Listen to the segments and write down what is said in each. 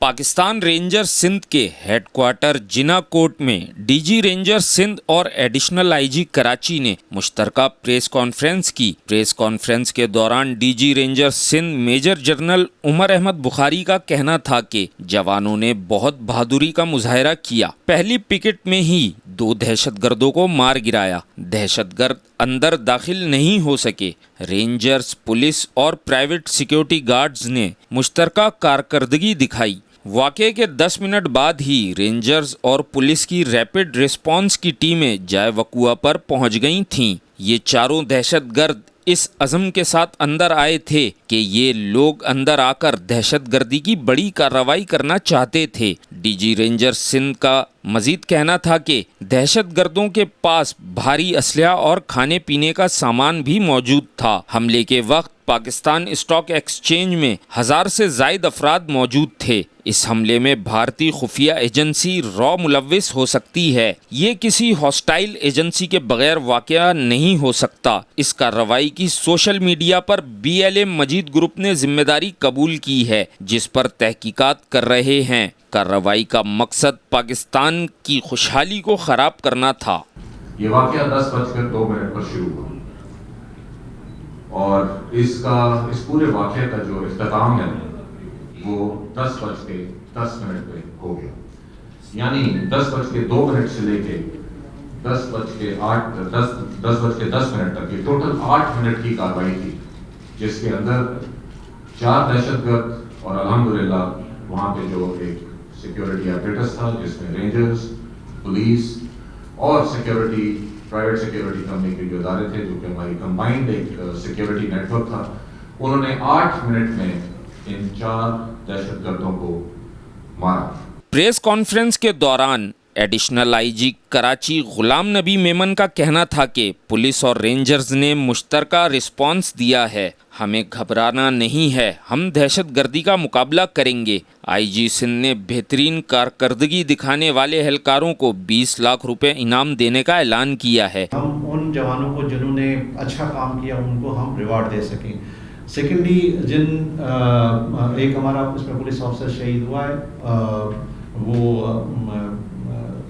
Pakistan ranger Sindh کے head quarter جنا کوٹ میں ڈی جی رینجر سندھ اور ایڈیشنل آئی جی کراچی نے مشترکہ پریس کانفرنس کی۔ پریس کانفرنس کے دوران D G ranger Sindh major general Umar Ahmed Bukhari کا کہنا تھا کہ جوانوں نے بہت بہادری کا مظاہرہ کیا، پہلی پکٹ میں ہی 2 دہشت گردوں کو مار گرایا، دہشت گرد اندر داخل نہیں ہو سکے۔ رینجرز، پولیس اور پرائیویٹ سیکیورٹی گارڈز نے مشترکہ کارکردگی دکھائی۔ واقعے کے 10 منٹ بعد ہی رینجرز اور پولیس کی ریپڈ ریسپانس کی ٹیمیں جائے وقوع پر پہنچ گئی تھیں۔ یہ چاروں دہشت گرد اس عزم کے ساتھ اندر آئے تھے کہ یہ لوگ اندر آ کر دہشت گردی کی بڑی کارروائی کرنا چاہتے تھے۔ ڈی جی رینجر سندھ کا مزید کہنا تھا کہ دہشت گردوں کے پاس بھاری اسلحہ اور کھانے پینے کا سامان بھی موجود تھا۔ حملے کے وقت پاکستان اسٹاک ایکسچینج میں 1000 سے زائد افراد موجود تھے۔ اس حملے میں بھارتی خفیہ ایجنسی را ملوث ہو سکتی ہے۔ یہ کسی ہاسٹائل ایجنسی کے بغیر واقعہ نہیں ہو سکتا۔ اس کارروائی کی سوشل میڈیا پر BLA مجید گروپ نے ذمہ داری قبول کی ہے، جس پر تحقیقات کر رہے ہیں۔ کارروائی کا مقصد پاکستان کی خوشحالی کو خراب کرنا تھا۔ یہ واقعہ 10:02 پر شروع ہوا اور اس پورے واقعے کا جو اختتام ہے وہ 10:10 پہ ہو گیا، یعنی 10:02 سے لے کے 10:10 تک یہ ٹوٹل 8 منٹ کی کارروائی تھی، جس کے اندر 4 دہشت گرد اور الحمدللہ وہاں پہ جو ایک سیکیورٹی ایپریٹس تھا، جس میں رینجرز، پولیس اور سیکیورٹی پرائیویٹ سیکیورٹی کمپنی کے جو ادارے تھے، جو کہ ہماری کمبائنڈ ایک سیکیورٹی نیٹ ورک تھا، انہوں نے 8 منٹ میں ان 4 دہشت گردوں کو مارا۔ پریس کانفرنس کے دوران ایڈیشنل آئی جی کراچی غلام نبی میمن کا کہنا تھا کہ پولیس اور رینجرز نے مشترکہ رسپانس دیا ہے، ہمیں گھبرانا نہیں ہے، ہم دہشت گردی کا مقابلہ کریں گے۔ آئی جی سندھ نے بہترین کارکردگی دکھانے والے اہلکاروں کو 20 لاکھ روپے انعام دینے کا اعلان کیا ہے۔ ہم ان جوانوں کو جنہوں نے اچھا کام کیا ان کو ہم ریوارڈ دے سکیں۔ سیکنڈلی ایک ہمارا اس میں پولیس آفیسر شہید ہوا ہے، وہ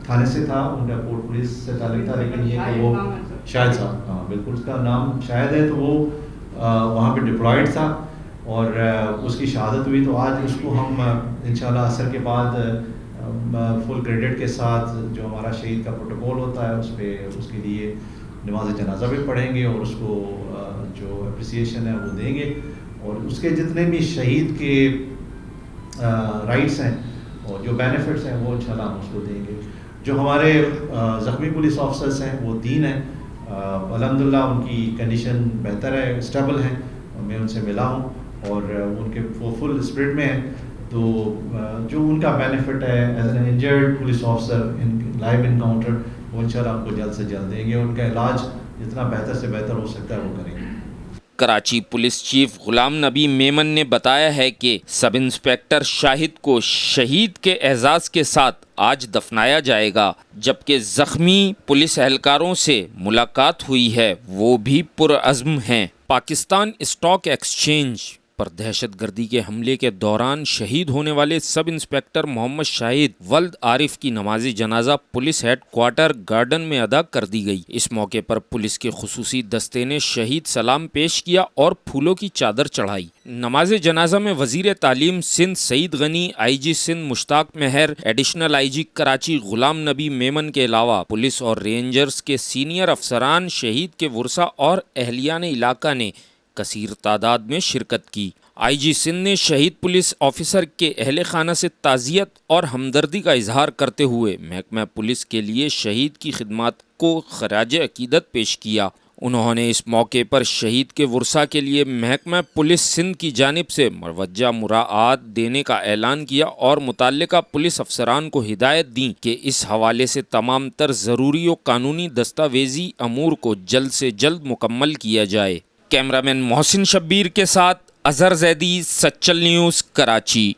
تھانے سے تھا، ان کا پورٹ پولیس سے تعلق تھا، لیکن یہ کہ وہ شاہد صاحب، ہاں بالکل اس کا نام شاہد ہے، تو وہ وہاں پہ ڈپلائڈ تھا اور اس کی شہادت ہوئی۔ تو آج اس کو ہم انشاءاللہ عصر کے بعد فل کریڈٹ کے ساتھ جو ہمارا شہید کا پروٹوکول ہوتا ہے اس پہ اس کے لیے نماز جنازہ بھی پڑھیں گے اور اس کو جو اپریسیشن ہے وہ دیں گے، اور اس کے جتنے بھی شہید کے رائٹس ہیں اور جو بینیفٹس ہیں وہ انشاءاللہ ہم اس کو دیں گے۔ جو ہمارے زخمی پولیس آفیسرس ہیں وہ 3 ہیں، الحمدللہ ان کی کنڈیشن بہتر ہے، اسٹیبل ہیں، میں ان سے ملا ہوں اور ان کے وہ فل اسپرٹ میں ہیں۔ تو جو ان کا بینیفٹ ہے as an injured police officer in live encounter, وہ انشاءاللہ ہم کو جلد سے جلد دیں گے، ان کا علاج جتنا بہتر سے بہتر ہو سکتا ہے وہ کریں گے۔ کراچی پولیس چیف غلام نبی میمن نے بتایا ہے کہ سب انسپیکٹر شاہد کو شہید کے اعزاز کے ساتھ آج دفنایا جائے گا، جبکہ زخمی پولیس اہلکاروں سے ملاقات ہوئی ہے، وہ بھی پرعزم ہیں۔ پاکستان اسٹاک ایکسچینج پر دہشت گردی کے حملے کے دوران شہید ہونے والے سب انسپیکٹر محمد شاہد ولد عارف کی نماز جنازہ پولیس ہیڈ کوارٹر گارڈن میں ادا کر دی گئی۔ اس موقع پر پولیس کے خصوصی دستے نے شہید سلام پیش کیا اور پھولوں کی چادر چڑھائی۔ نماز جنازہ میں وزیر تعلیم سندھ سعید غنی، آئی جی سندھ مشتاق مہر، ایڈیشنل آئی جی کراچی غلام نبی میمن کے علاوہ پولیس اور رینجرز کے سینئر افسران، شہید کے ورثاء اور اہلیان علاقہ نے کثیر تعداد میں شرکت کی۔ آئی جی سندھ نے شہید پولیس آفیسر کے اہل خانہ سے تعزیت اور ہمدردی کا اظہار کرتے ہوئے محکمہ پولیس کے لیے شہید کی خدمات کو خراج عقیدت پیش کیا۔ انہوں نے اس موقع پر شہید کے ورثاء کے لیے محکمہ پولیس سندھ کی جانب سے مروجہ مراعات دینے کا اعلان کیا اور متعلقہ پولیس افسران کو ہدایت دیں کہ اس حوالے سے تمام تر ضروری و قانونی دستاویزی امور کو جلد سے جلد مکمل کیا جائے۔ کیمرامین محسن شبیر کے ساتھ اظہر زیدی، سچل نیوز، کراچی۔